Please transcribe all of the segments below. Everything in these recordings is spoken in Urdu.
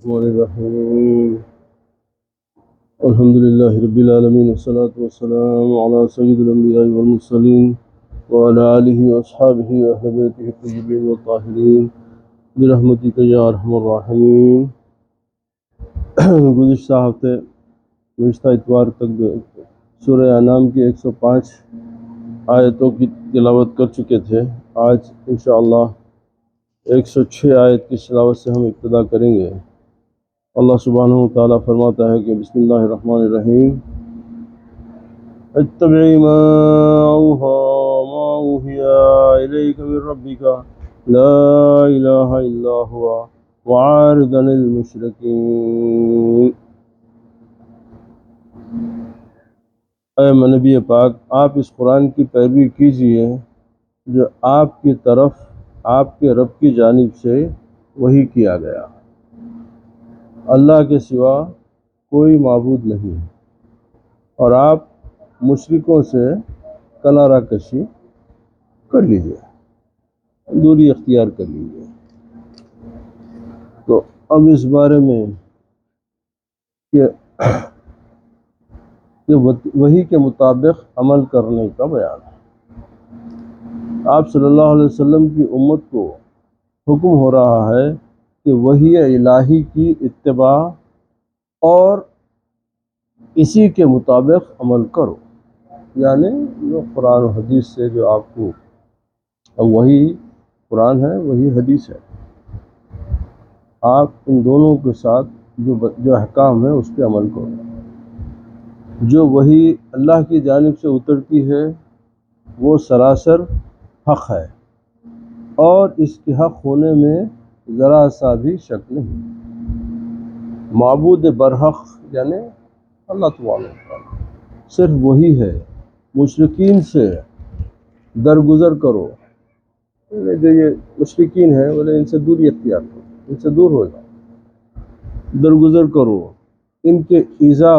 الرحمن الرحيم الحمد لله رب العالمين والصلاة والسلام على سيد الأنبياء والمرسلين وعلى آله وأصحابه وأهل بيته الطيبين والطاهرين برحمتك يا أرحم الراحمين۔ گزشتہ اتوار تک سورہ انعام کی 105 آیتوں کی تلاوت کر چکے تھے۔ آج انشاءاللہ 106 آیت کی تلاوت سے ہم ابتدا کریں گے۔ اللہ سبحانہ و تعالیٰ فرماتا ہے کہ بسم اللہ الرحمن الرحیم، اتبعی ما اوحی الیک من ربک لا الہ الا ہوا وعارض عن المشرکین۔ اے نبی پاک، آپ اس قرآن کی پیروی کیجئے جو آپ کی طرف آپ کے رب کی جانب سے وحی کیا گیا۔ اللہ کے سوا کوئی معبود نہیں، اور آپ مشرکوں سے کنارہ کشی کر لیجئے، دوری اختیار کر لیجئے۔ تو اب اس بارے میں کہ وحی کے مطابق عمل کرنے کا بیان ہے۔ آپ صلی اللہ علیہ وسلم کی امت کو حکم ہو رہا ہے کہ وحی الہی کی اتباع اور اسی کے مطابق عمل کرو، یعنی جو قرآن و حدیث سے جو آپ کو وہی قرآن ہے وہی حدیث ہے، آپ ان دونوں کے ساتھ جو احکام ہے اس پہ عمل کرو۔ جو وحی اللہ کی جانب سے اترتی ہے وہ سراسر حق ہے، اور اس کے حق ہونے میں ذرا سا بھی شک نہیں۔ معبود برحق یعنی اللہ تبارک تعالیٰ صرف وہی ہے۔ مشرکین سے درگزر کرو، جو یہ مشرکین ہیں بولے ان سے دوری اختیار کرو، ان سے دور ہو جاؤ، درگزر کرو، ان کے ایذا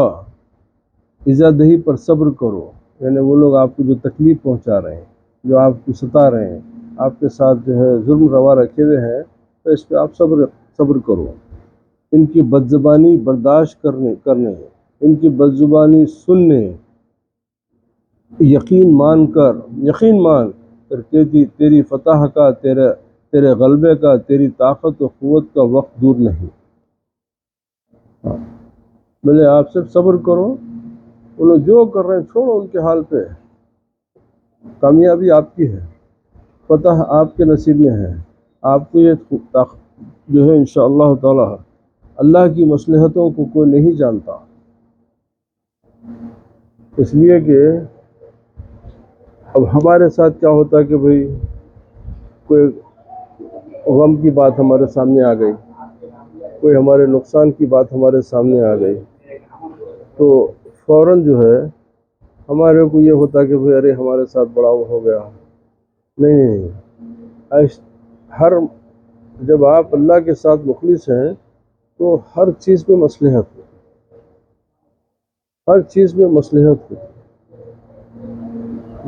دہی پر صبر کرو، یعنی وہ لوگ آپ کو جو تکلیف پہنچا رہے ہیں، جو آپ کو ستا رہے ہیں، آپ کے ساتھ جو ہے ظلم روا رکھے ہوئے ہیں، تو اس پہ آپ صبر کرو۔ ان کی بدزبانی برداشت کرنے ان کی بدزبانی سننے، یقین مان کر تیری فتح کا، تیرے غلبے کا، تیری طاقت و قوت کا وقت دور نہیں۔ بولے آپ صرف صبر کرو، وہ لوگ جو کر رہے ہیں چھوڑو ان کے حال پہ، کامیابی آپ کی ہے، فتح آپ کے نصیب میں ہے۔ آپ کو یہ جو ہے انشاءاللہ تعالی اللہ کی مصلحتوں کو کوئی نہیں جانتا، اس لیے کہ اب ہمارے ساتھ کیا ہوتا ہے کہ بھئی کوئی غم کی بات ہمارے سامنے آ گئی، کوئی ہمارے نقصان کی بات ہمارے سامنے آ گئی، تو فوراً جو ہے ہمارے کو یہ ہوتا کہ بھئی ارے ہمارے ساتھ بڑا وہ ہو گیا۔ نہیں، جب آپ اللہ کے ساتھ مخلص ہیں تو ہر چیز میں مصلحت ہے، ہر چیز میں مصلحت ہے۔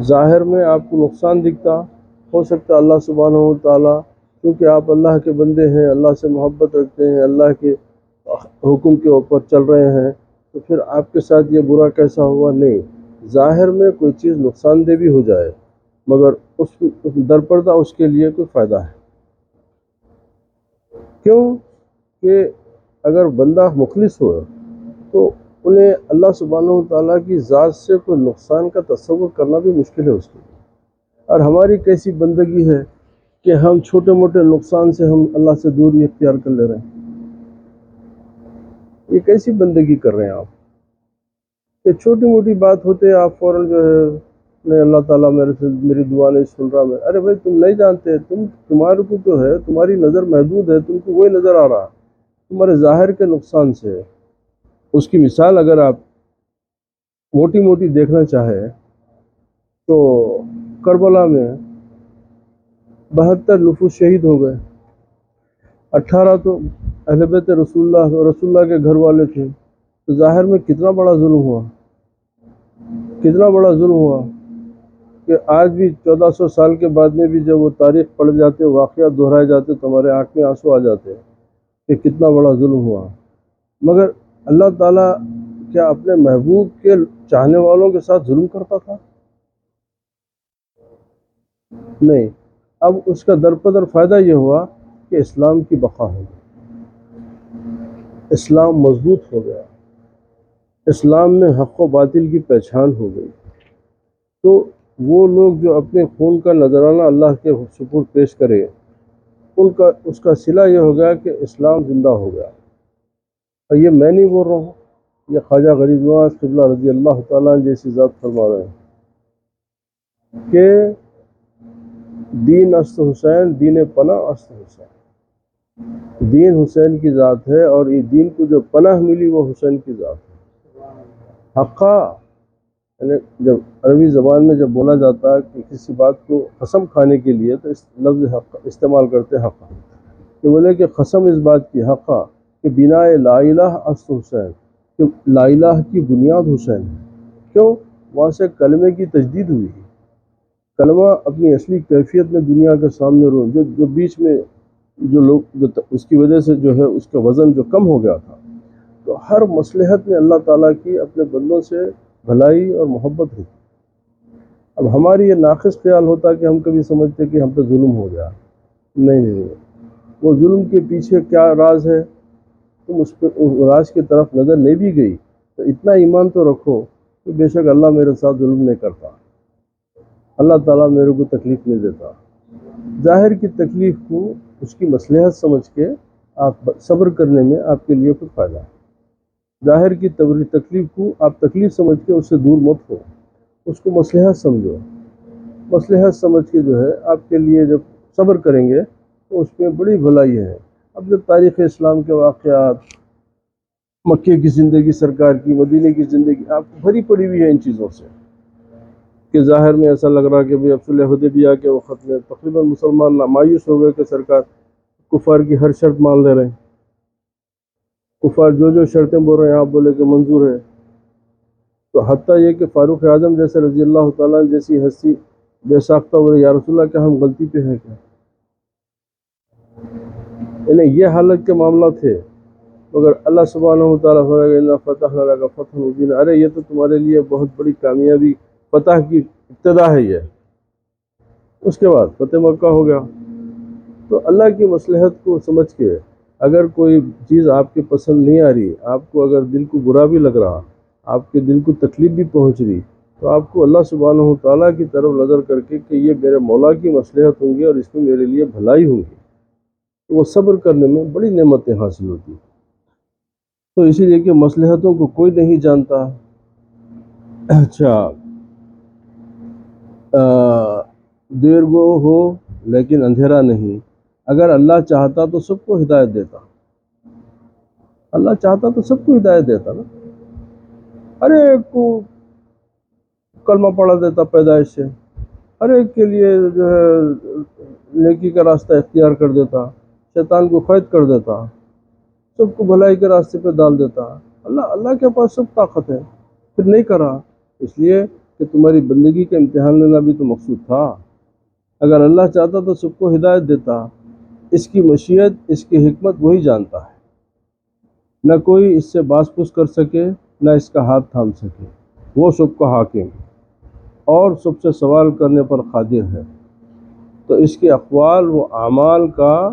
ظاہر میں آپ کو نقصان دکھتا، ہو سکتا اللہ سبحانہ و تعالیٰ کیونکہ آپ اللہ کے بندے ہیں، اللہ سے محبت رکھتے ہیں، اللہ کے حکم کے اوپر چل رہے ہیں، تو پھر آپ کے ساتھ یہ برا کیسا ہوا؟ نہیں، ظاہر میں کوئی چیز نقصان دہ بھی ہو جائے مگر اس درپردہ اس کے لیے کوئی فائدہ ہے۔ کیوں کہ اگر بندہ مخلص ہو تو انہیں اللہ سبحانہ و تعالیٰ کی ذات سے کوئی نقصان کا تصور کرنا بھی مشکل ہے اس کے لیے۔ اور ہماری کیسی بندگی ہے کہ ہم چھوٹے موٹے نقصان سے ہم اللہ سے دوری اختیار کر لے رہے ہیں؟ یہ کیسی بندگی کر رہے ہیں آپ کہ چھوٹی موٹی بات ہوتے آپ فوراً جو ہے نہیں اللہ تعالیٰ میری دعا نہیں سن رہا میں۔ ارے بھائی تم نہیں جانتے، تمہارے کو تو ہے، تمہاری نظر محدود ہے، تم کو وہی نظر آ رہا تمہارے ظاہر کے نقصان سے۔ اس کی مثال اگر آپ موٹی موٹی دیکھنا چاہے تو کربلا میں 72 نفوس شہید ہو گئے، 18 تو اہل بیت رسول اللہ کے گھر والے تھے، تو ظاہر میں کتنا بڑا ظلم ہوا، کتنا بڑا ظلم ہوا کہ آج بھی 1400 سال کے بعد میں بھی جب وہ تاریخ پڑھ جاتے، واقعات دہرائے جاتے تو ہمارے آنکھ میں آنسو آ جاتے ہیں کہ کتنا بڑا ظلم ہوا، مگر اللہ تعالیٰ کیا اپنے محبوب کے چاہنے والوں کے ساتھ ظلم کرتا تھا؟ نہیں۔ اب اس کا درپدر فائدہ یہ ہوا کہ اسلام کی بقا ہو گئی، اسلام مضبوط ہو گیا، اسلام میں حق و باطل کی پہچان ہو گئی۔ تو وہ لوگ جو اپنے خون کا نذرانہ اللہ کے سپرد پیش کرے، اس کا صلہ یہ ہو گیا کہ اسلام زندہ ہو گیا۔ اور یہ میں نہیں بول رہا ہوں، یہ خواجہ غریب نواز قبلہ رضی اللہ تعالیٰ عنہ جیسی ذات فرما رہے ہیں کہ دین است حسین، دین پناہ است حسین، دین حسین کی ذات ہے، اور یہ دین کو جو پناہ ملی وہ حسین کی ذات ہے۔ حقا، یعنی جب عربی زبان میں جب بولا جاتا ہے کہ کسی بات کو قسم کھانے کے لیے تو اس لفظ حق استعمال کرتے حقا، کہ بولے کہ قسم اس بات کی حقا کہ بنا لا الہ است حسین، کہ لا الہ کی بنیاد حسین ہے۔ کیوں؟ وہاں سے کلمے کی تجدید ہوئی، کلمہ اپنی اصلی کیفیت میں دنیا کے سامنے جو بیچ میں جو لوگ اس کی وجہ سے جو ہے اس کا وزن جو کم ہو گیا تھا، تو ہر مصلحت میں اللہ تعالیٰ کی اپنے بندوں سے بھلائی اور محبت ہوتی۔ اب ہماری یہ ناقص خیال ہوتا کہ ہم کبھی سمجھتے کہ ہم پہ ظلم ہو گیا، نہیں، وہ ظلم کے پیچھے کیا راز ہے، تم اس راز کی طرف نظر نہیں بھی گئی تو اتنا ایمان تو رکھو کہ بے شک اللہ میرے ساتھ ظلم نہیں کرتا، اللہ تعالیٰ میرے کو تکلیف نہیں دیتا۔ ظاہر کی تکلیف کو اس کی مصلحت سمجھ کے آپ صبر کرنے میں آپ کے لیے کچھ فائدہ ہے۔ ظاہر کی تکلیف کو آپ تکلیف سمجھ کے اس سے دور مت ہو، اس کو مصلحت سمجھو، مصلحت سمجھ کے جو ہے آپ کے لیے جب صبر کریں گے تو اس میں بڑی بھلائی ہے۔ اب جب تاریخ اسلام کے واقعات، مکے کی زندگی سرکار کی، مدینے کی زندگی آپ کو بھری پڑی ہوئی ہے ان چیزوں سے، کہ ظاہر میں ایسا لگ رہا کہ اب صلح حدیبیہ کے وقت میں تقریباً مسلمان مایوس ہو گئے کہ سرکار کفار کی ہر شرط مان لے رہے ہیں، کفار جو شرطیں بول رہے ہیں آپ بولے کہ منظور ہے۔ تو حتیٰ یہ کہ فاروق اعظم جیسے رضی اللہ تعالیٰ جیسی ہستی بے ساختہ بولے یا رسول اللہ کیا ہم غلطی پہ ہیں کیا؟ یعنی یہ حالت کے معاملہ تھے، مگر اللہ سبحانہ وتعالیٰ فرمائے فتح لک فتح مبین، ارے یہ تو تمہارے لیے بہت بڑی کامیابی، فتح کی ابتدا ہے یہ، اس کے بعد فتح مکہ ہو گیا۔ تو اللہ کی مصلحت کو سمجھ کے اگر کوئی چیز آپ کے پسند نہیں آ رہی، آپ کو اگر دل کو برا بھی لگ رہا، آپ کے دل کو تکلیف بھی پہنچ رہی، تو آپ کو اللہ سبحانہ وتعالیٰ کی طرف نظر کر کے کہ یہ میرے مولا کی مصلحت ہوں گی اور اس میں میرے لیے بھلائی ہوں گی، تو وہ صبر کرنے میں بڑی نعمتیں حاصل ہوتی۔ تو اسی لیے کہ مصلحتوں کو کوئی نہیں جانتا۔ اچھا، دیر گو ہو لیکن اندھیرا نہیں، اگر اللہ چاہتا تو سب کو ہدایت دیتا، اللہ چاہتا تو سب کو ہدایت دیتا نا، ہر ایک کو کلمہ پڑھا دیتا پیدائش سے، ہر ایک کے لیے جو ہے نیکی کا راستہ اختیار کر دیتا، شیطان کو قید کر دیتا، سب کو بھلائی کے راستے پہ ڈال دیتا۔ اللہ کے پاس سب طاقت ہے، پھر نہیں کرا، اس لیے کہ تمہاری بندگی کا امتحان لینا بھی تو مقصود تھا۔ اگر اللہ چاہتا تو سب کو ہدایت دیتا، اس کی مشیت، اس کی حکمت وہی جانتا ہے، نہ کوئی اس سے باز پوچھ کر سکے، نہ اس کا ہاتھ تھام سکے، وہ سب کا حاکم اور سب سے سوال کرنے پر قادر ہے۔ تو اس کے اقوال و اعمال کا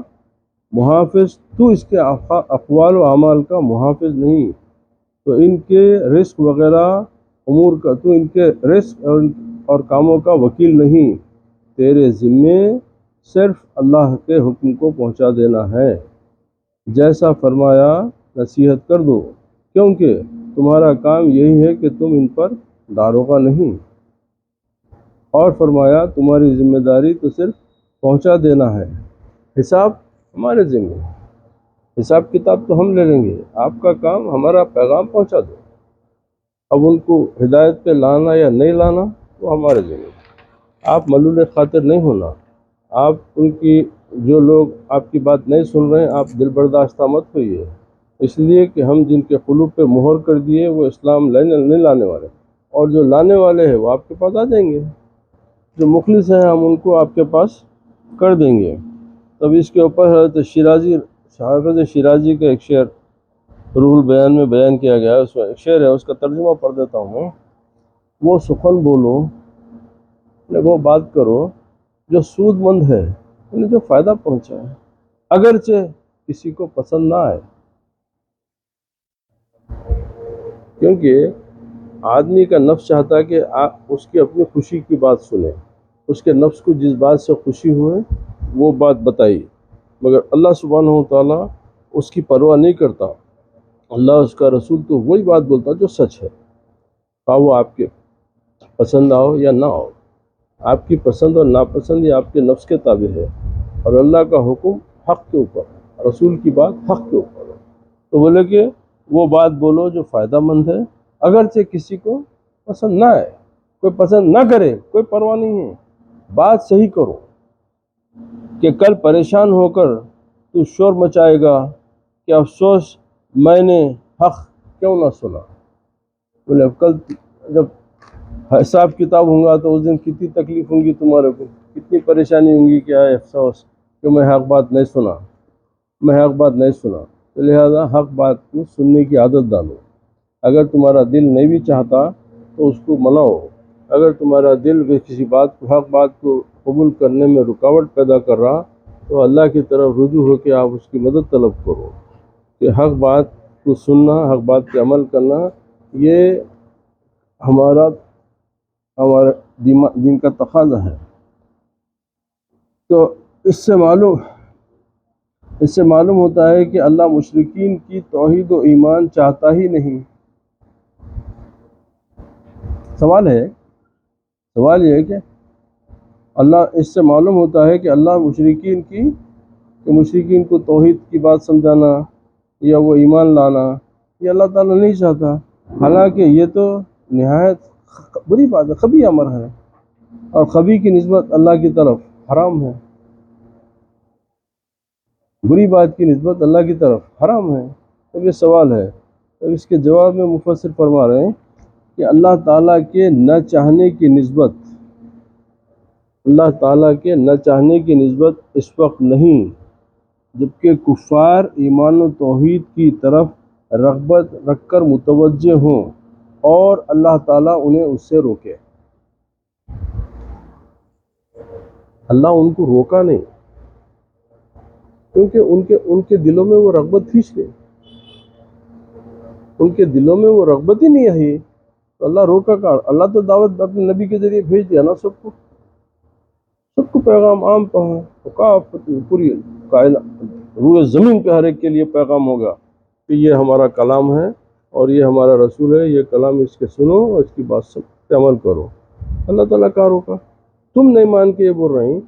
محافظ، تو اس کے اقوال و اعمال کا محافظ نہیں، تو ان کے رزق وغیرہ امور کا، تو ان کے رزق اور کاموں کا وکیل نہیں، تیرے ذمے صرف اللہ کے حکم کو پہنچا دینا ہے، جیسا فرمایا نصیحت کر دو، کیونکہ تمہارا کام یہی ہے کہ تم ان پر داروغہ نہیں، اور فرمایا تمہاری ذمہ داری تو صرف پہنچا دینا ہے، حساب ہمارے ذمہ، حساب کتاب تو ہم لے لیں گے، آپ کا کام ہمارا پیغام پہنچا دو، اب ان کو ہدایت پہ لانا یا نہیں لانا وہ ہمارے ذمہ، آپ ملول خاطر نہیں ہونا، آپ ان کی جو لوگ آپ کی بات نہیں سن رہے ہیں آپ دل برداشتہ مت ہوئیے، اس لیے کہ ہم جن کے قلوب پہ مہر کر دیے وہ اسلام نہیں لانے والے، اور جو لانے والے ہیں وہ آپ کے پاس آ جائیں گے، جو مخلص ہیں ہم ان کو آپ کے پاس کر دیں گے۔ تب اس کے اوپر حضرت شیرازی حافظ شیرازی کا ایک شعر روح البیان میں بیان کیا گیا ہے، اس میں ایک شعر ہے، اس کا ترجمہ پڑھ دیتا ہوں. وہ سخن بولو، وہ بات کرو جو سود مند ہے، انہیں جو فائدہ پہنچائے، اگرچہ کسی کو پسند نہ آئے. کیونکہ آدمی کا نفس چاہتا ہے کہ اس کی اپنی خوشی کی بات سنیں، اس کے نفس کو جس بات سے خوشی ہوئے وہ بات بتائی، مگر اللہ سبحانہ و تعالیٰ اس کی پرواہ نہیں کرتا. اللہ اس کا رسول تو وہی بات بولتا جو سچ ہے، خواہ وہ آپ کے پسند آؤ یا نہ آؤ. آپ کی پسند اور ناپسند یہ آپ کے نفس کے تابع ہے، اور اللہ کا حکم حق کے اوپر، رسول کی بات حق کے اوپر ہے. تو بولے کہ وہ بات بولو جو فائدہ مند ہے، اگرچہ کسی کو پسند نہ آئے. کوئی پسند نہ کرے کوئی پرواہ نہیں ہے، بات صحیح کرو، کہ کل پریشان ہو کر تو شور مچائے گا کہ افسوس میں نے حق کیوں نہ سنا. بولے کل جب حساب کتاب ہوں گا تو اس دن کتنی تکلیف ہوں گی تمہارے کو، کتنی پریشانی ہوں گی کہ افسوس کہ میں حق بات نہیں سنا، میں حق بات نہیں سنا. تو لہذا حق بات کو سننے کی عادت ڈالو. اگر تمہارا دل نہیں بھی چاہتا تو اس کو مناؤ. اگر تمہارا دل بھی کسی بات کو، حق بات کو قبول کرنے میں رکاوٹ پیدا کر رہا، تو اللہ کی طرف رجوع ہو کے آپ اس کی مدد طلب کرو، کہ حق بات کو سننا، حق بات پہ عمل کرنا، یہ ہمارا دین کا تقاضا ہے. تو اس سے معلوم ہوتا ہے کہ اللہ مشرکین کی توحید و ایمان چاہتا ہی نہیں. سوال یہ ہے کہ اللہ، اس سے معلوم ہوتا ہے کہ اللہ مشرکین کو توحید کی بات سمجھانا یا وہ ایمان لانا یہ اللہ تعالیٰ نہیں چاہتا. حالانکہ یہ تو نہایت بری بات ہے، خبیث امر ہے، اور خبیث کی نسبت اللہ کی طرف حرام ہے. بری بات کی نسبت اللہ کی طرف حرام ہے. اب یہ سوال ہے، اب اس کے جواب میں مفسر فرما رہے ہیں کہ اللہ تعالیٰ کے نہ چاہنے کی نسبت اس وقت نہیں جبکہ کفار ایمان و توحید کی طرف رغبت رکھ کر متوجہ ہوں اور اللہ تعالیٰ انہیں اس سے روکے. اللہ ان کو روکا نہیں، کیونکہ ان کے دلوں میں وہ رغبت کھینچ گئی، ان کے دلوں میں وہ رغبت ہی نہیں آئی، تو اللہ روکا کہاں؟ اللہ تو دعوت اپنے نبی کے ذریعے بھیج دیا نا، سب کو پیغام عام کہاں، پوری کائنات روئے زمین پہ ہر ایک کے لیے پیغام ہوگا کہ یہ ہمارا کلام ہے اور یہ ہمارا رسول ہے، یہ کلام اس کے سنو اور اس کی بات سب پہ عمل کرو. اللہ تعالیٰ کہاں روکا؟ تم نہیں مان کے یہ بول رہے ہیں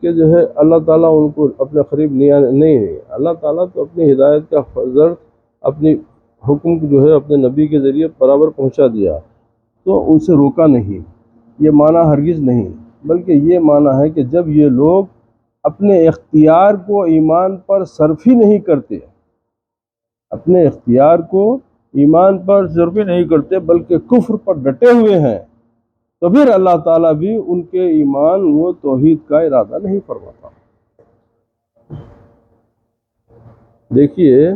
کہ جو ہے اللہ تعالیٰ ان کو اپنے قریب نہیں. اللہ تعالیٰ تو اپنی ہدایت کا فضل، اپنی حکم جو ہے اپنے نبی کے ذریعے برابر پہنچا دیا، تو ان سے روکا نہیں. یہ معنی ہرگز نہیں، بلکہ یہ معنی ہے کہ جب یہ لوگ اپنے اختیار کو ایمان پر صرف ہی نہیں کرتے، اپنے اختیار کو ایمان پر صرف ہی نہیں کرتے بلکہ کفر پر ڈٹے ہوئے ہیں، تو پھر اللہ تعالیٰ بھی ان کے ایمان و توحید کا ارادہ نہیں فرماتا. دیکھیے،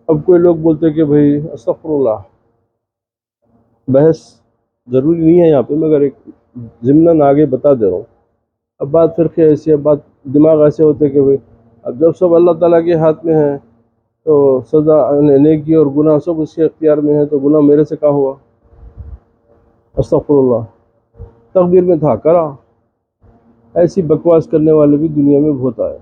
اب کوئی لوگ بولتے کہ بھئی استغفر اللہ، بحث ضروری نہیں ہے یہاں پہ، مگر ایک ضمناً آگے بتا دے رہا ہوں. اب بات فرقے ایسی ہے، بات دماغ ایسے ہوتے کہ بھئی اب جب سب اللہ تعالیٰ کے ہاتھ میں ہے تو سزا، نیکی اور گناہ سب اس کے اختیار میں ہے، تو گناہ میرے سے کہاں ہوا؟ استغفر اللہ، تقدیر میں تھا کرا. ایسی بکواس کرنے والے بھی دنیا میں بہت آئے.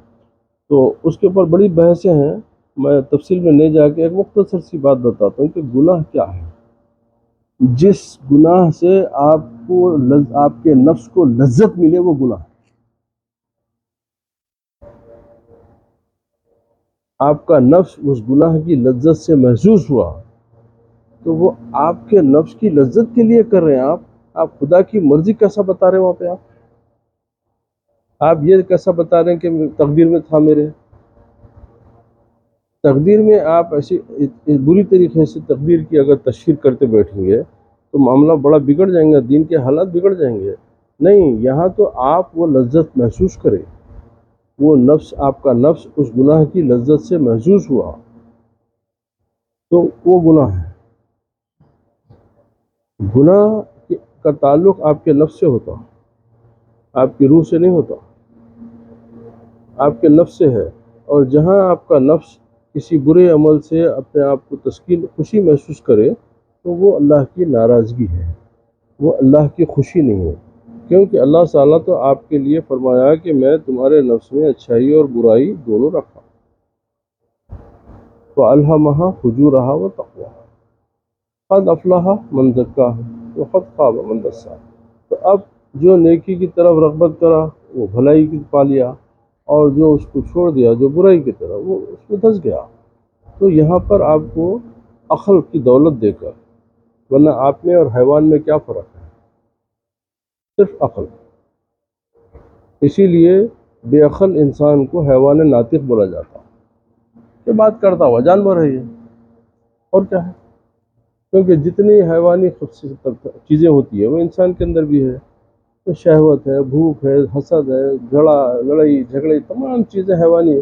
تو اس کے اوپر بڑی بحثیں ہیں، میں تفصیل میں نہیں جا کے ایک مختصر سی بات بتاتا ہوں کہ گناہ کیا ہے. جس گناہ سے آپ کے نفس کو لذت ملے وہ گناہ ہے. آپ کا نفس اس گناہ کی لذت سے محظوظ ہوا تو وہ آپ کے نفس کی لذت کے لیے کر رہے ہیں. آپ خدا کی مرضی کیسا بتا رہے ہیں وہاں پہ؟ آپ یہ کیسا بتا رہے ہیں کہ تقدیر میں تھا میرے؟ تقدیر میں آپ ایسی بری طریقے سے تقدیر کی اگر تشہیر کرتے بیٹھیں گے تو معاملہ بڑا بگڑ جائیں گا، دین کے حالات بگڑ جائیں گے. نہیں، یہاں تو آپ وہ لذت محسوس کریں. وہ نفس، آپ کا نفس اس گناہ کی لذت سے محظوظ ہوا تو وہ گناہ ہے۔ گناہ کا تعلق آپ کے نفس سے ہوتا، آپ کی روح سے نہیں ہوتا، آپ کے نفس سے ہے۔ اور جہاں آپ کا نفس کسی برے عمل سے اپنے آپ کو تسکین، خوشی محسوس کرے تو وہ اللہ کی ناراضگی ہے، وہ اللہ کی خوشی نہیں ہے، کیونکہ اللہ تعالیٰ تو آپ کے لیے فرمایا کہ میں تمہارے نفس میں اچھائی اور برائی دونوں رکھا، فَأَلْهَمَهَا فُجُورَهَا وَتَقْوَاهَا قَدْ أَفْلَحَ مَنْ زَكَّاهَا وَقَدْ خَابَ مَنْ دَسَّاهَا۔ تو اب جو نیکی کی طرف رغبت کرا وہ بھلائی کی پا لیا، اور جو اس کو چھوڑ دیا، جو برائی کی طرف، وہ اس میں دھس گیا۔ تو یہاں پر آپ کو عقل کی دولت دے کر، ورنہ آپ میں اور حیوان میں کیا فرق ہے؟ صرف عقل۔ اسی لیے بے عقل انسان کو حیوان ناطق بولا جاتا، کہ بات کرتا ہوا جانور ہے یہ، اور کیا ہے؟ کیونکہ جتنی حیوانی چیزیں ہوتی ہیں وہ انسان کے اندر بھی ہے، تو شہوت ہے، بھوک ہے، حسد ہے، لڑائی جھگڑے، تمام چیزیں حیوانی ہیں۔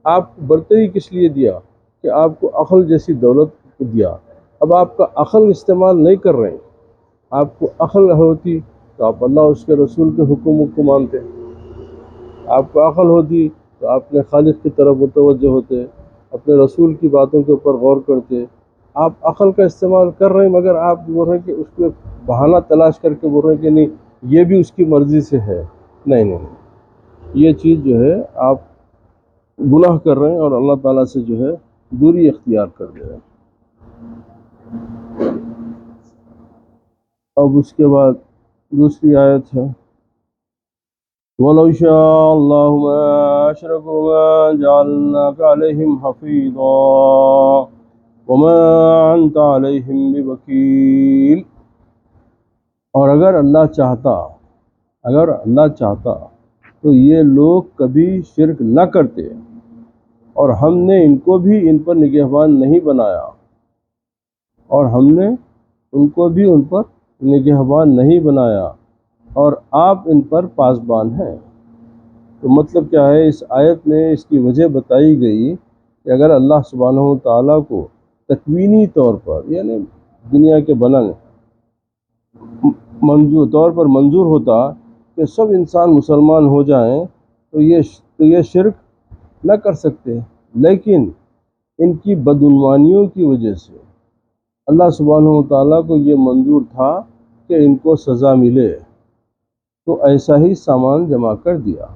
آپ کو برتری کس لیے دیا؟ کہ آپ کو عقل جیسی دولت دیا۔ اب آپ کا عقل استعمال نہیں کر رہے ہیں، آپ کو عقل ہوتی تو آپ اللہ اس کے رسول کے حکم کو مانتے، آپ کو عقل ہوتی تو آپ اپنے خالق کی طرف متوجہ ہوتے، اپنے رسول کی باتوں کے اوپر غور کرتے۔ آپ عقل کا استعمال کر رہے ہیں، مگر آپ بول رہے ہیں کہ اس کو بہانہ تلاش کر کے بول رہے ہیں کہ نہیں یہ بھی اس کی مرضی سے ہے۔ نہیں نہیں نہیں، یہ چیز جو ہے آپ گناہ کر رہے ہیں اور اللہ تعالیٰ سے جو ہے دوری اختیار کر دے رہے ہیں۔ اب اس کے بعد دوسری آیت ہے، وَلَوْ شَاءَ اللَّهُ مَا أَشْرَكُوا مَا جَعَلْنَاكَ عَلَيْهِمْ حَفِيظًا وَمَا أَنْتَ عَلَيْهِمْ بِوَكِيلٍ۔ اور اگر اللہ چاہتا تو یہ لوگ کبھی شرک نہ کرتے، اور ہم نے ان کو بھی ان پر نگہبان نہیں بنایا، اور آپ ان پر پاسبان ہیں۔ تو مطلب کیا ہے؟ اس آیت میں اس کی وجہ بتائی گئی کہ اگر اللہ سبحانہ و تعالیٰ کو تکوینی طور پر، یعنی دنیا کے بنانے طور پر منظور ہوتا کہ سب انسان مسلمان ہو جائیں تو یہ شرک نہ کر سکتے، لیکن ان کی بدعنوانیوں کی وجہ سے اللہ سبحانہ و تعالیٰ کو یہ منظور تھا کہ ان کو سزا ملے، تو ایسا ہی سامان جمع کر دیا۔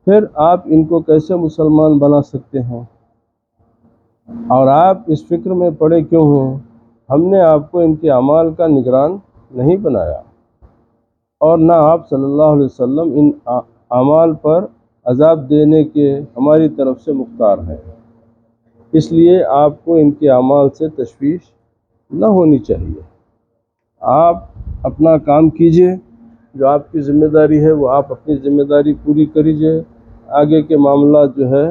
پھر آپ ان کو کیسے مسلمان بنا سکتے ہیں؟ اور آپ اس فکر میں پڑے کیوں ہیں؟ ہم نے آپ کو ان کے اعمال کا نگران نہیں بنایا، اور نہ آپ صلی اللہ علیہ وسلم ان اعمال پر عذاب دینے کے ہماری طرف سے مختار ہیں، اس لیے آپ کو ان کے اعمال سے تشویش نہ ہونی چاہیے۔ آپ اپنا کام کیجئے، جو آپ کی ذمہ داری ہے وہ آپ اپنی ذمہ داری پوری کریجئے، آگے کے معاملات جو ہے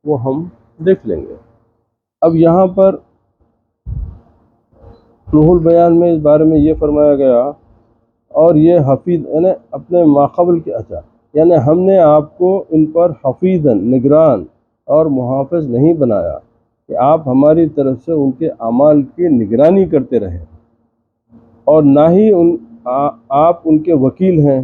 وہ ہم دیکھ لیں گے۔ اب یہاں پر روح البیان میں اس بارے میں یہ فرمایا گیا، اور یہ حفیظ یعنی اپنے ماقبل کے یعنی ہم نے آپ کو ان پر حفیظاً نگران اور محافظ نہیں بنایا کہ آپ ہماری طرف سے ان کے اعمال کی نگرانی کرتے رہیں، اور نہ ہی آپ ان کے وکیل ہیں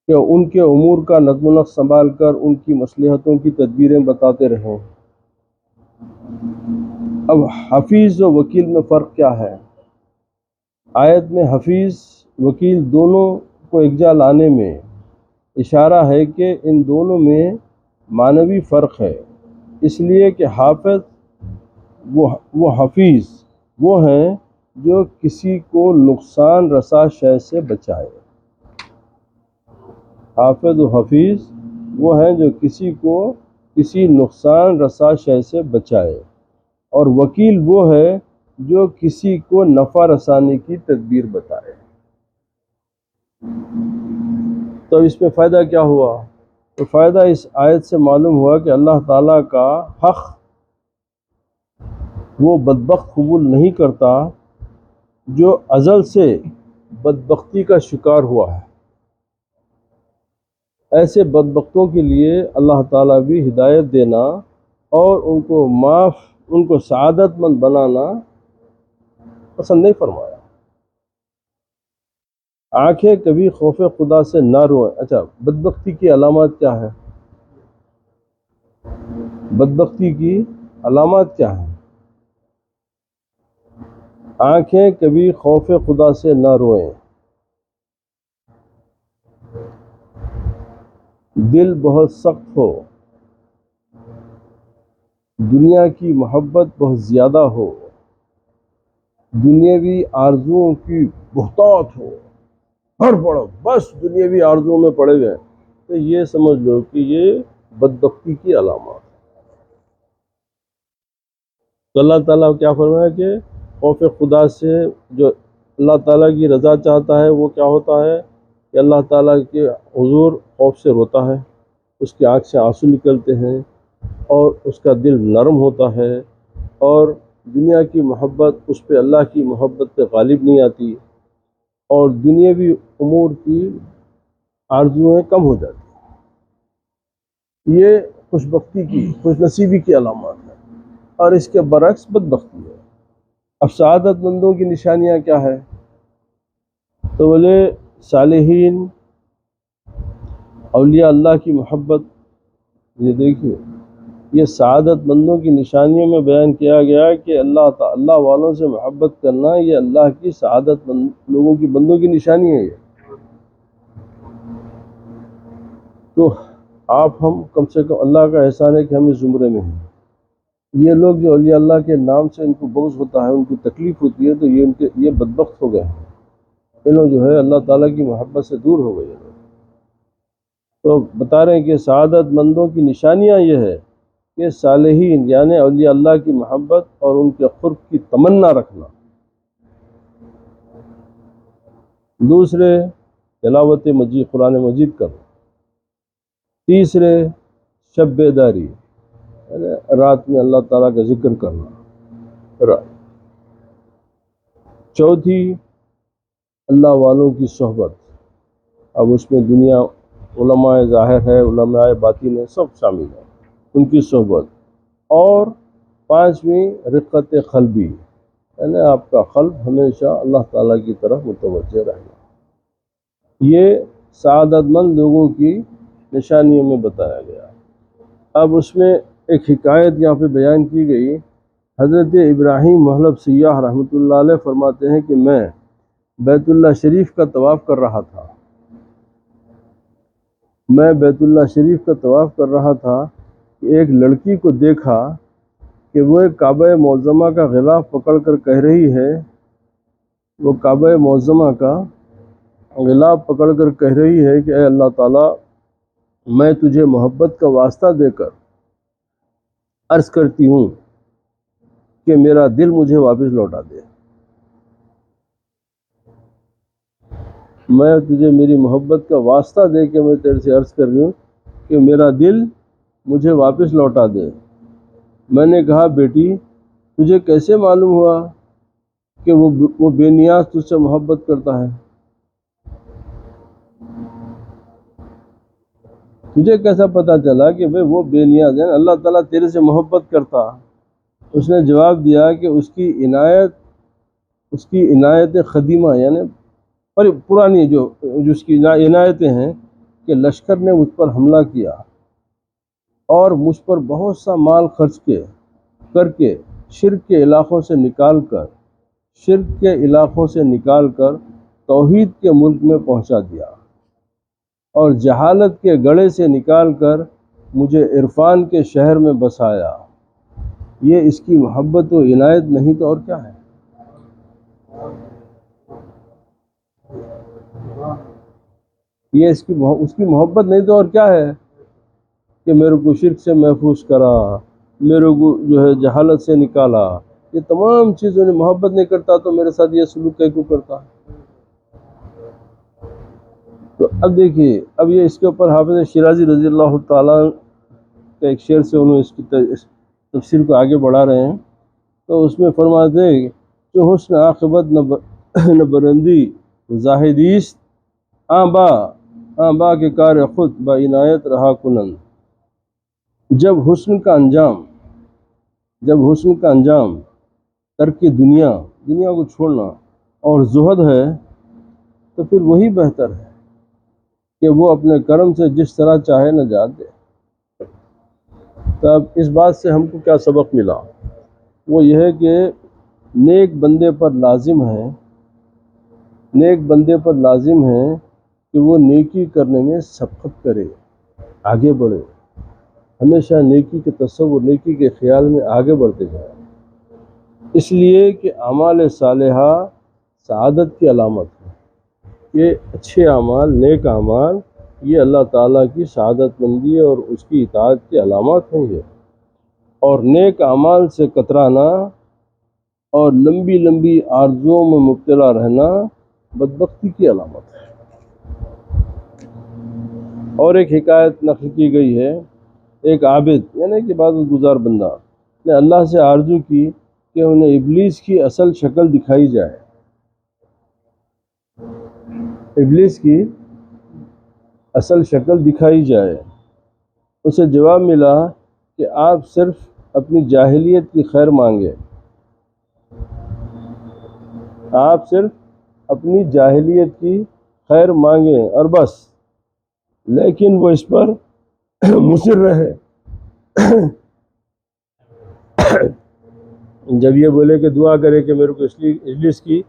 کہ ان کے امور کا نظم و نسق سنبھال کر ان کی مصلحتوں کی تدبیریں بتاتے رہیں۔ اب حفیظ و وکیل میں فرق کیا ہے؟ آیت میں حفیظ وکیل دونوں کو یکجا لانے میں اشارہ ہے کہ ان دونوں میں معنوی فرق ہے، اس لیے کہ حافظ وہ حفیظ وہ ہیں جو کسی کو نقصان رسا شے سے بچائے۔ حافظ و حفیظ وہ ہیں جو کسی کو کسی نقصان رسا شے سے بچائے، اور وکیل وہ ہے جو کسی کو نفع رسانے کی تدبیر بتائے۔ تو اس میں فائدہ کیا ہوا؟ تو فائدہ اس آیت سے معلوم ہوا کہ اللہ تعالیٰ کا حق وہ بدبخت قبول نہیں کرتا جو ازل سے بدبختی کا شکار ہوا ہے۔ ایسے بدبختوں کے لیے اللہ تعالیٰ بھی ہدایت دینا اور ان کو سعادت مند بنانا پسند نہیں فرمایا۔ آنکھیں کبھی خوف خدا سے نہ روئیں۔ اچھا، بدبختی کی علامات کیا ہے؟ بدبختی کی علامات کیا ہیں؟ آنکھیں کبھی خوف خدا سے نہ روئیں، دل بہت سخت ہو، دنیا کی محبت بہت زیادہ ہو، دنیاوی آرزوؤں کی بہتات ہو، پڑو بس دنیاوی آرزوؤں میں پڑے گئے، تو یہ سمجھ لو کہ یہ بدبختی کی علامات۔ تو اللہ تعالیٰ کیا فرمایا کہ خوف خدا سے جو اللہ تعالیٰ کی رضا چاہتا ہے وہ کیا ہوتا ہے کہ اللہ تعالیٰ کے حضور خوف سے روتا ہے، اس کی آنکھ سے آنسو نکلتے ہیں اور اس کا دل نرم ہوتا ہے، اور دنیا کی محبت اس پہ اللہ کی محبت پہ غالب نہیں آتی، اور دنیاوی امور کی آرزویں کم ہو جاتی ہیں۔ یہ خوش بختی کی، خوش نصیبی کی علامات ہیں، اور اس کے برعکس بدبختی ہے۔ اب سعادت مندوں کی نشانیاں کیا ہے؟ تو بولے صالحین، اولیاء اللہ کی محبت۔ یہ دیکھیے، یہ سعادت مندوں کی نشانیوں میں بیان کیا گیا کہ اللہ والوں سے محبت کرنا یہ اللہ کی سعادت مند لوگوں کی بندوں کی نشانی ہے۔ یہ تو ہم کم سے کم اللہ کا احسان ہے کہ ہم اس زمرے میں ہیں۔ یہ لوگ جو اولیاء اللہ کے نام سے ان کو بغض ہوتا ہے، ان کو تکلیف ہوتی ہے، تو یہ بدبخت ہو گئے ہیں، انہوں جو ہے اللہ تعالیٰ کی محبت سے دور ہو گئے ہیں۔ تو بتا رہے ہیں کہ سعادت مندوں کی نشانیاں یہ ہے کہ صالحین یعنی اولیاء اللہ کی محبت اور ان کے قرب کی تمنا رکھنا، دوسرے تلاوت مجید قرآن مجید کرنا، تیسرے شب بیداری یعنی رات میں اللہ تعالیٰ کا ذکر کرنا، چوتھی اللہ والوں کی صحبت، اب اس میں دنیا علماء ظاہر ہے، علماء باطن ہے، سب شامل ہیں، ان کی صحبت، اور پانچویں رقت قلبی یعنی آپ کا قلب ہمیشہ اللہ تعالیٰ کی طرف متوجہ رہنا۔ یہ سعادت مند لوگوں کی نشانیوں میں بتایا گیا۔ اب اس میں ایک حکایت یہاں پہ بیان کی گئی۔ حضرت ابراہیم محلب سیاح رحمۃ اللہ علیہ فرماتے ہیں کہ میں بیت اللہ شریف کا طواف کر رہا تھا، کہ ایک لڑکی کو دیکھا کہ وہ کعبہ معظمہ کا غلاف پکڑ کر کہہ رہی ہے، وہ کعبہ معظمہ کا غلاف پکڑ کر کہہ رہی ہے کہ اے اللہ تعالیٰ، میں تجھے محبت کا واسطہ دے کر عرض کرتی ہوں کہ میرا دل مجھے واپس لوٹا دے، میں تجھے میری محبت کا واسطہ دے کے میں تیرے سے عرض کر رہی ہوں کہ میرا دل مجھے واپس لوٹا دے۔ میں نے کہا بیٹی تجھے کیسے معلوم ہوا کہ وہ بے نیاز تجھ سے محبت کرتا ہے؟ تجھے کیسا پتہ چلا کہ وہ بے نیاز ہے، اللہ تعالیٰ تیرے سے محبت کرتا؟ اس نے جواب دیا کہ اس کی عنایت قدیمہ یعنی پرانی جو اس کی عنایتیں ہیں کہ لشکر نے مجھ پر حملہ کیا اور مجھ پر بہت سا مال خرچ کر کے شرک کے علاقوں سے نکال کر توحید کے ملک میں پہنچا دیا، اور جہالت کے گڑھے سے نکال کر مجھے عرفان کے شہر میں بسایا۔ یہ اس کی محبت و عنایت نہیں تو اور کیا ہے؟ یہ اس کی محبت نہیں تو اور کیا ہے کہ میرے کو شرک سے محفوظ کرا، میرے کو جو ہے جہالت سے نکالا، یہ تمام چیزوں نے محبت نہیں کرتا تو میرے ساتھ یہ سلوک کیوں کرتا؟ تو اب دیکھیے، اب یہ اس کے اوپر حافظ شیرازی رضی اللہ تعالیٰ کے ایک شعر سے انہوں نے اس تفسیر کو آگے بڑھا رہے ہیں، تو اس میں فرماتے ہیں کہ حسن عاقبت نہ برندی زاہدیست آبا ہاں با کے کار خود با عنایت رہا کنن، جب حسن کا انجام ترک دنیا کو چھوڑنا اور زہد ہے، تو پھر وہی بہتر ہے کہ وہ اپنے کرم سے جس طرح چاہے نجات دے۔ تو اب اس بات سے ہم کو کیا سبق ملا؟ وہ یہ ہے کہ نیک بندے پر لازم ہے کہ وہ نیکی کرنے میں سبقت کرے، آگے بڑھے، ہمیشہ نیکی کے تصور، نیکی کے خیال میں آگے بڑھتے جائے، اس لیے کہ اعمال صالحہ سعادت کی علامت ہے۔ یہ اچھے اعمال، نیک اعمال، یہ اللہ تعالیٰ کی سعادت مندی اور اس کی اطاعت کی علامات ہیں یہ، اور نیک اعمال سے کترانا اور لمبی لمبی آرزوؤں میں مبتلا رہنا بدبختی کی علامت ہے۔ اور ایک حکایت نقل کی گئی ہے، ایک عابد یعنی کہ عبادت گزار بندہ نے اللہ سے آرزو کی کہ انہیں ابلیس کی اصل شکل دکھائی جائے۔ ابلیس کی اصل شکل دکھائی جائے۔ اسے جواب ملا کہ آپ صرف اپنی جاہلیت کی خیر مانگیں، آپ صرف اپنی جاہلیت کی خیر مانگیں اور بس، لیکن وہ اس پر مصر رہے۔ جب یہ بولے کہ دعا کرے کہ میرے کو ابلیس کی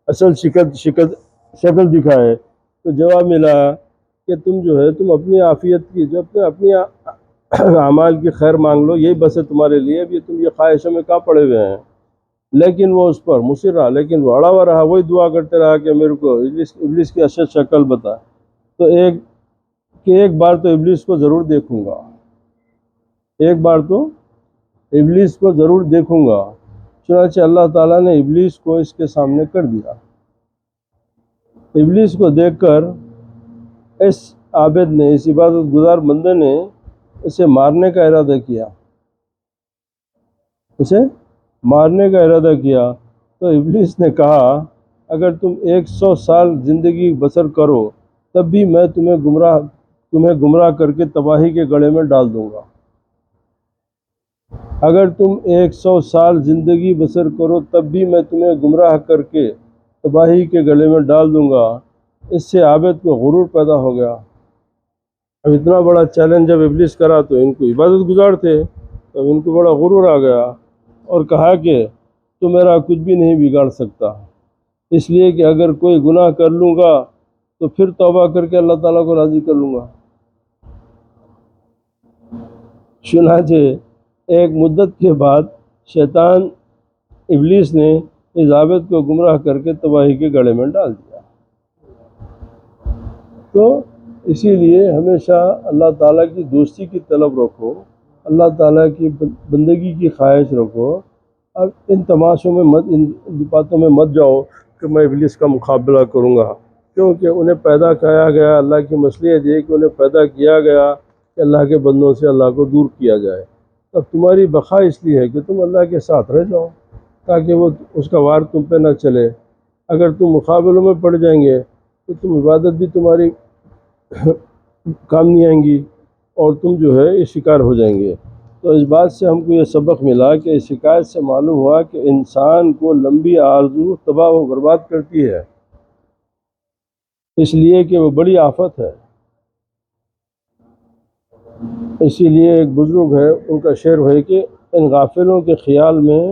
اصل شکل دکھائے، تو جواب ملا کہ تم اپنی عافیت کی، جو اپنی اعمال کی خیر مانگ لو، یہی بس ہے تمہارے لیے، اب تم یہ خواہشوں میں کہاں پڑے ہوئے ہیں۔ لیکن وہ اس پر مصر رہا، لیکن وہ اڑا ہوا رہا، وہی دعا کرتے رہا کہ میرے کو ابلیس کی اصل شکل بتا۔ تو ایک بار تو ابلیس کو ضرور دیکھوں گا، ایک بار تو ابلیس کو ضرور دیکھوں گا۔ چنانچہ اللہ تعالیٰ نے ابلیس کو اس کے سامنے کر دیا۔ ابلیس کو دیکھ کر اس عابد نے، اس عبادت گزار بندے نے اسے مارنے کا ارادہ کیا، تو ابلیس نے کہا اگر تم 100 سال زندگی بسر کرو تب بھی میں تمہیں گمراہ کر کے تباہی کے گڑھے میں ڈال دوں گا۔ اگر تم 100 سال زندگی بسر کرو تب بھی میں تمہیں گمراہ کر کے تباہی کے گلے میں ڈال دوں گا۔ اس سے عابد کو غرور پیدا ہو گیا۔ اب اتنا بڑا چیلنج جب ابلیس کرا تو ان کو عبادت گزار تھے، تب ان کو بڑا غرور آ گیا اور کہا کہ تو میرا کچھ بھی نہیں بگاڑ سکتا، اس لیے کہ اگر کوئی گناہ کر لوں گا تو پھر توبہ کر کے اللہ تعالیٰ کو راضی کر لوں گا۔ چنانچہ ایک مدت کے بعد شیطان ابلیس نے اس عابد کو گمراہ کر کے تباہی کے گڑھے میں ڈال دیا۔ تو اسی لیے ہمیشہ اللہ تعالیٰ کی دوستی کی طلب رکھو، اللہ تعالیٰ کی بندگی کی خواہش رکھو۔ اب ان تماشوں میں ان باتوں میں مت جاؤ کہ میں ابلیس کا مقابلہ کروں گا، کیونکہ انہیں پیدا کیا گیا، اللہ کی مصلحت یہ کہ انہیں پیدا کیا گیا کہ اللہ کے بندوں سے اللہ کو دور کیا جائے۔ اب تمہاری بقا اس لیے ہے کہ تم اللہ کے ساتھ رہ جاؤ تاکہ وہ اس کا وار تم پہ نہ چلے۔ اگر تم مقابلوں میں پڑ جائیں گے تو تم عبادت بھی تمہاری کام نہیں آئیں گی اور تم یہ شکار ہو جائیں گے۔ تو اس بات سے ہم کو یہ سبق ملا کہ اس حکایت سے معلوم ہوا کہ انسان کو لمبی آرزو تباہ و برباد کرتی ہے، اس لیے کہ وہ بڑی آفت ہے۔ اسی لیے ایک بزرگ ہے، ان کا شعر ہے کہ ان غافلوں کے خیال میں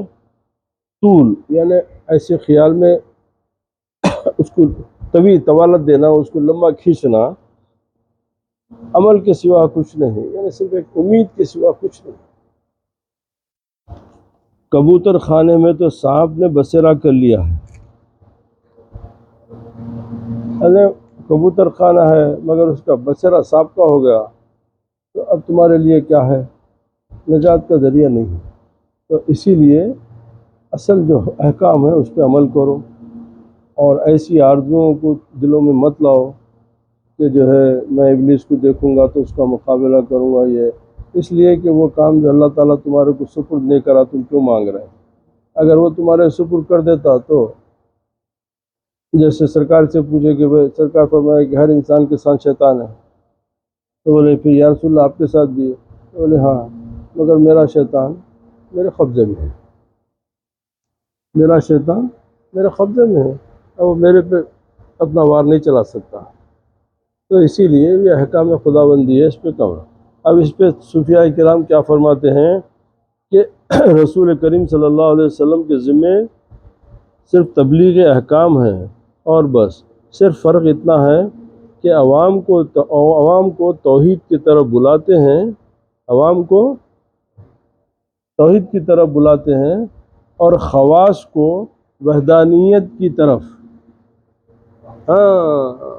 طول، یعنی ایسے خیال میں اس کو طوالت دینا، اس کو لمبا کھینچنا، عمل کے سوا کچھ نہیں، یعنی صرف ایک امید کے سوا کچھ نہیں۔ کبوتر خانے میں تو سانپ نے بسیرا کر لیا ہے، کبوتر خانہ ہے مگر اس کا بسیرا سانپ کا ہو گیا، تو اب تمہارے لیے کیا ہے؟ نجات کا ذریعہ نہیں۔ تو اسی لیے اصل جو احکام ہے اس پہ عمل کرو، اور ایسی آرزوؤں کو دلوں میں مت لاؤ کہ میں ابلیس کو دیکھوں گا تو اس کا مقابلہ کروں گا۔ یہ اس لیے کہ وہ کام جو اللہ تعالیٰ تمہارے کو سپرد نہیں کرا، تم کیوں مانگ رہے ہیں؟ اگر وہ تمہارے سپرد کر دیتا تو جیسے سرکار سے پوچھے کہ بھائی سرکار فرمائے کہ ہر انسان کے ساتھ شیطان ہے، تو بولے پھر یا رسول اللہ آپ کے ساتھ بھی ہے؟ تو بولے ہاں، مگر میرا شیطان میرے قبضے میں ہے، میرا شیطان میرے قبضے میں ہے، اور وہ میرے پہ اپنا وار نہیں چلا سکتا، تو اسی لیے یہ احکام خدا بندی ہے، اس پہ کم ہے۔ اب اس پہ صوفیاء کرام کیا فرماتے ہیں کہ رسول کریم صلی اللہ علیہ وسلم کے ذمے صرف تبلیغ احکام ہے، اور بس صرف فرق اتنا ہے کہ عوام کو توحید کی طرف بلاتے ہیں، عوام کو توحید کی طرف بلاتے ہیں، اور خواص کو وحدانیت کی طرف۔ ہاں،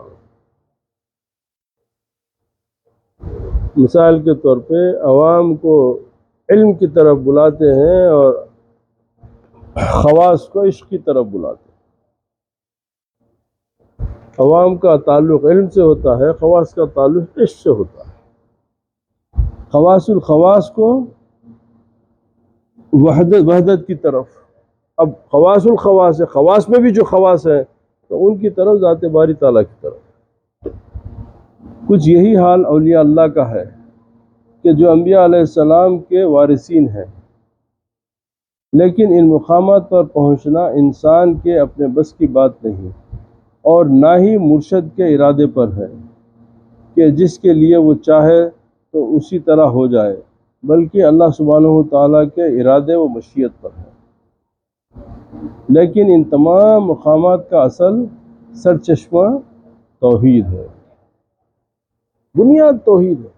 مثال کے طور پہ عوام کو علم کی طرف بلاتے ہیں اور خواص کو عشق کی طرف بلاتے ہیں۔ عوام کا تعلق علم سے ہوتا ہے، خواص کا تعلق عشق سے ہوتا ہے۔ خواص الخواص کو وحدت کی طرف۔ اب خواص الخواص ہے، خواص میں بھی جو خواص ہے تو ان کی طرف ذات باری تعالیٰ کی طرف۔ کچھ یہی حال اولیاء اللہ کا ہے کہ جو انبیاء علیہ السلام کے وارثین ہیں، لیکن ان مقامات پر پہنچنا انسان کے اپنے بس کی بات نہیں، اور نہ ہی مرشد کے ارادے پر ہے کہ جس کے لیے وہ چاہے تو اسی طرح ہو جائے، بلکہ اللہ سبحانہ وتعالیٰ کے ارادے و مشیت پر ہے۔ لیکن ان تمام مقامات کا اصل سرچشمہ توحید ہے، بنیاد توحید ہے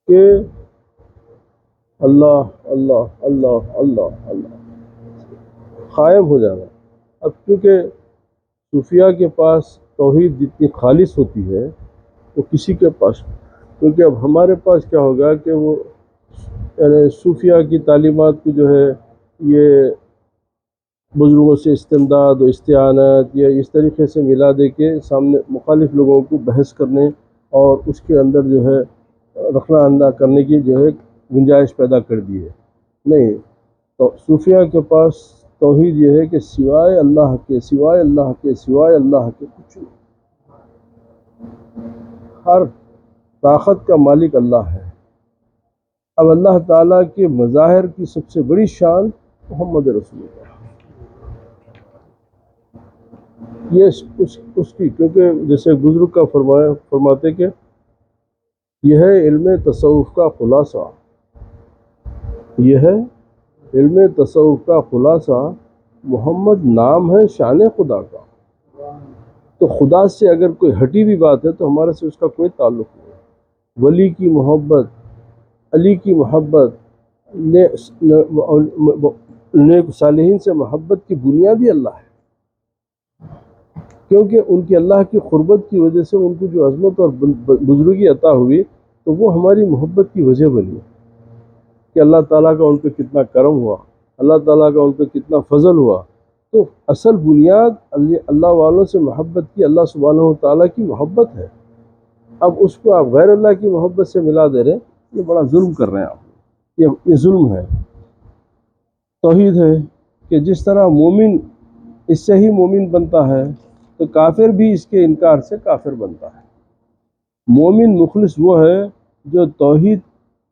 کہ اللہ اللہ اللہ اللہ اللہ قائم ہو جانا۔ اب کیونکہ صوفیاء کے پاس توحید جتنی خالص ہوتی ہے وہ کسی کے پاس، کیونکہ اب ہمارے پاس کیا ہوگا کہ وہ یعنی صوفیاء کی تعلیمات کو جو ہے یہ بزرگوں سے استمداد و استعانت یا اس طریقے سے ملا دے کے سامنے مخالف لوگوں کو بحث کرنے اور اس کے اندر جو ہے رخنا انداز کرنے کی جو ہے گنجائش پیدا کر دی ہے۔ نہیں، تو صوفیاء کے پاس توحید یہ ہے کہ سوائے اللہ کے، سوائے اللہ کے، سوائے اللہ کے کچھ نہیں، ہر طاقت کا مالک اللہ ہے۔ اب اللہ تعالیٰ کے مظاہر کی سب سے بڑی شان محمد رسول اللہ، یہ اس کی، کیونکہ جیسے بزرگ کا فرماتے کہ یہ ہے علم تصوف کا خلاصہ، یہ ہے علم تصوف کا خلاصہ، محمد نام ہے شان خدا کا۔ تو خدا سے اگر کوئی ہٹی بھی بات ہے تو ہمارے سے اس کا کوئی تعلق نہیں۔ ولی کی محبت، علی کی محبت، نیک صالحین سے محبت کی بنیادی اللہ ہے، کیونکہ ان کی اللہ کی قربت کی وجہ سے ان کو جو عظمت اور بزرگی عطا ہوئی تو وہ ہماری محبت کی وجہ بنی کہ اللہ تعالیٰ کا ان پہ کتنا کرم ہوا، اللہ تعالیٰ کا ان پہ کتنا فضل ہوا۔ تو اصل بنیاد اللہ والوں سے محبت کی اللہ سبحانہ وتعالیٰ کی محبت ہے۔ اب اس کو آپ غیر اللہ کی محبت سے ملا دے رہے، یہ بڑا ظلم کر رہے ہیں آپ، یہ ظلم ہے۔ توحید ہے کہ جس طرح مومن اس سے ہی مومن بنتا ہے تو کافر بھی اس کے انکار سے کافر بنتا ہے۔ مومن مخلص وہ ہے جو توحید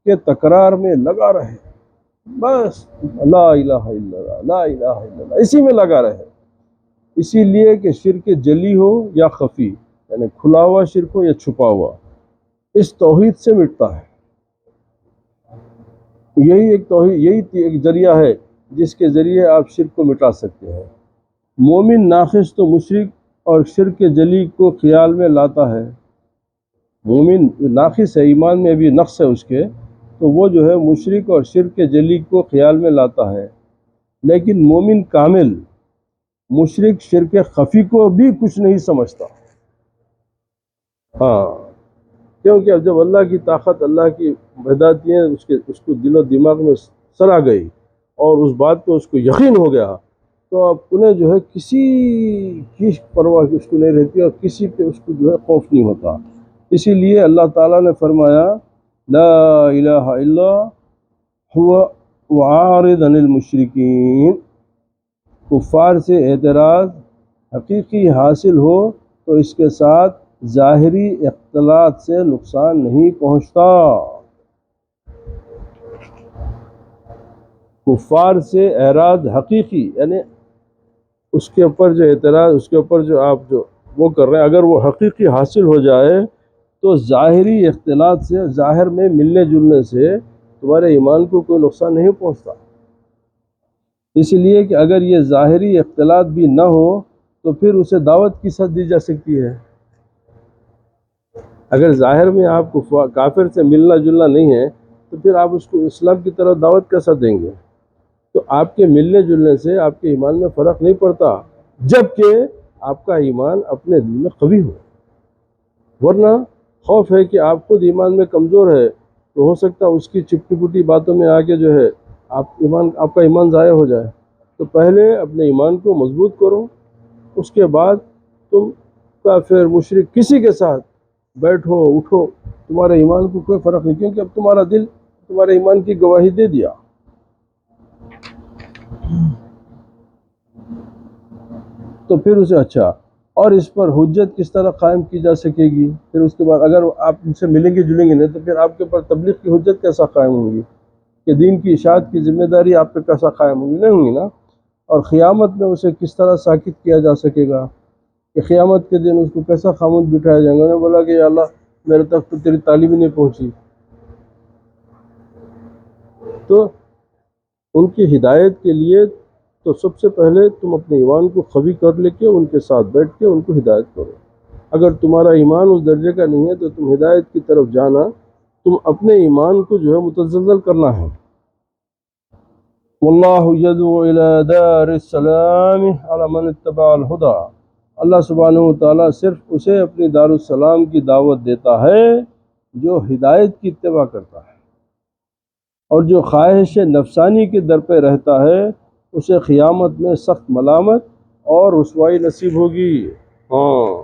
کے تکرار میں لگا رہے، بس لا الہ الا اللہ لا الہ الا اللہ اسی میں لگا رہے، اسی لیے کہ شرک جلی ہو یا خفی، یعنی کھلا ہوا شرک ہو یا چھپا ہوا، اس توحید سے مٹتا ہے۔ یہی ایک توحید، یہی ایک ذریعہ ہے جس کے ذریعے آپ شرک کو مٹا سکتے ہیں۔ مومن ناقص تو مشرک اور شرک جلی کو خیال میں لاتا ہے، مومن ناقص ہے، ایمان میں بھی نقص ہے اس کے، تو وہ جو ہے مشرک اور شرک جلی کو خیال میں لاتا ہے، لیکن مومن کامل مشرک شرک خفی کو بھی کچھ نہیں سمجھتا۔ ہاں، کیونکہ اب جب اللہ کی طاقت، اللہ کی وحدانیت اس کو دل و دماغ میں سرا گئی اور اس بات پہ اس کو یقین ہو گیا، تو اب انہیں جو ہے کسی کی پرواہ اس کو نہیں رہتی اور کسی پہ اس کو جو ہے خوف نہیں ہوتا۔ اسی لیے اللہ تعالیٰ نے فرمایا لا الہ الا هو وعارض عن المشرکین، کفار سے اعتراض حقیقی حاصل ہو تو اس کے ساتھ ظاہری اختلاط سے نقصان نہیں پہنچتا۔ کفار سے اعراض حقیقی یعنی اس کے اوپر جو اعتراض، اس کے اوپر جو آپ جو وہ کر رہے ہیں، اگر وہ حقیقی حاصل ہو جائے تو ظاہری اختلاط سے، ظاہر میں ملنے جلنے سے تمہارے ایمان کو کوئی نقصان نہیں پہنچتا۔ اس لیے کہ اگر یہ ظاہری اختلاط بھی نہ ہو تو پھر اسے دعوت کس حد دی جا سکتی ہے؟ اگر ظاہر میں آپ کو کافر سے ملنا جلنا نہیں ہے تو پھر آپ اس کو اسلام کی طرف دعوت کیسا دیں گے؟ تو آپ کے ملنے جلنے سے آپ کے ایمان میں فرق نہیں پڑتا، جبکہ آپ کا ایمان اپنے دل میں قوی ہو۔ ورنہ خوف ہے کہ آپ خود ایمان میں کمزور ہے تو ہو سکتا ہے اس کی چپٹی پٹی باتوں میں آگے جو ہے آپ کا ایمان ضائع ہو جائے۔ تو پہلے اپنے ایمان کو مضبوط کرو، اس کے بعد تم کافر مشرک کسی کے ساتھ بیٹھو اٹھو، تمہارے ایمان کو کوئی فرق نہیں، کیونکہ اب تمہارا دل تمہارے ایمان کی گواہی دے دیا۔ تو پھر اسے اچھا، اور اس پر حجت کس طرح قائم کی جا سکے گی؟ پھر اس کے بعد اگر آپ ان سے ملیں گے جلیں گے نہیں تو پھر آپ کے اوپر تبلیغ کی حجت کیسا قائم ہوگی؟ کہ دین کی اشاعت کی ذمہ داری آپ پہ کیسا قائم ہوگی؟ نہیں ہوگی نا۔ اور قیامت میں اسے کس طرح ساکت کیا جا سکے گا؟ کہ قیامت کے دن اس کو کیسا خاموش بٹھایا جائے گا؟ انہوں نے بولا کہ یا اللہ میرے تک تو تیری تعلیم ہی نہیں پہنچی۔ تو ان کی ہدایت کے لیے تو سب سے پہلے تم اپنے ایمان کو قوی کر لے کے ان کے ساتھ بیٹھ کے ان کو ہدایت کرو۔ اگر تمہارا ایمان اس درجے کا نہیں ہے تو تم ہدایت کی طرف جانا، تم اپنے ایمان کو جو ہے متزلزل کرنا ہے۔ واللہ یدعو الی دار السلام علی من اتبع الہدی، اللہ سبحانہ وتعالیٰ صرف اسے اپنی دار السلام کی دعوت دیتا ہے جو ہدایت کی اتباع کرتا ہے، اور جو خواہش نفسانی کے در پہ رہتا ہے اسے قیامت میں سخت ملامت اور رسوائی نصیب ہوگی۔ ہاں،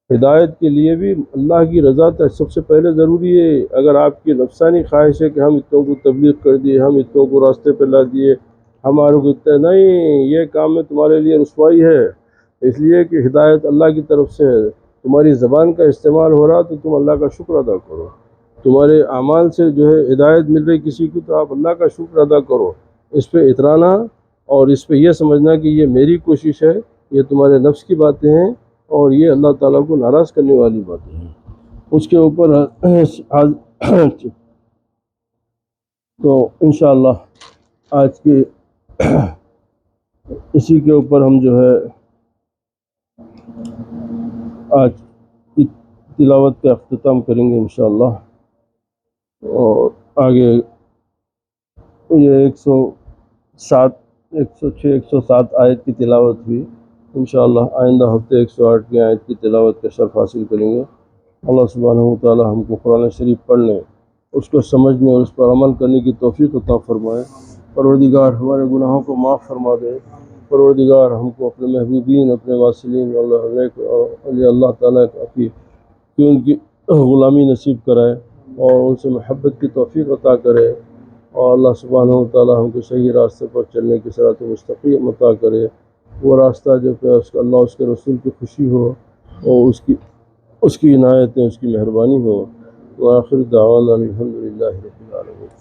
ہدایت کے لیے بھی اللہ کی رضا تو سب سے پہلے ضروری ہے۔ اگر آپ کی نفسانی خواہش ہے کہ ہم اتنوں کو تبلیغ کر دیے، ہم اتنوں کو راستے پہ لا دیے، ہمارے کو اتنا نہیں، یہ کام میں تمہارے لیے رسوائی ہے، اس لیے کہ ہدایت اللہ کی طرف سے ہے۔ تمہاری زبان کا استعمال ہو رہا تو تم اللہ کا شکر ادا کرو، تمہارے اعمال سے جو ہے ہدایت مل رہی کسی کو تو آپ اللہ کا شکر ادا کرو۔ اس پہ اترانا اور اس پہ یہ سمجھنا کہ یہ میری کوشش ہے، یہ تمہارے نفس کی باتیں ہیں اور یہ اللہ تعالیٰ کو ناراض کرنے والی باتیں ہیں، اس کے اوپر تو انشاءاللہ آج کے اسی کے اوپر ہم جو ہے آج کی تلاوت کا اختتام کریں گے انشاءاللہ، اور آگے یہ 106 آیت کی تلاوت بھی انشاءاللہ آئندہ ہفتے 108 کی آیت کی تلاوت کا شرف حاصل کریں گے۔ اللہ سبحانہ وتعالی ہم کو قرآن شریف پڑھنے، اس کو سمجھنے اور اس پر عمل کرنے کی توفیق عطا فرمائے۔ پروردگار ہمارے گناہوں کو معاف فرما دے۔ پروردگار ہم کو اپنے محبوبین، اپنے واصلین اللہ تعالیٰ کی ان کی غلامی نصیب کرائے اور ان سے محبت کی توفیق عطا کرے، اور اللہ سبحانہ وتعالی ہم کو صحیح راستے پر چلنے کی صراط مستقیم عطا کرے، وہ راستہ جو کہ اللہ اس کے رسول کی خوشی ہو اور اس کی عنایتیں، اس کی مہربانی ہو۔ وآخر دعوانا الحمدللہ رب العالمین۔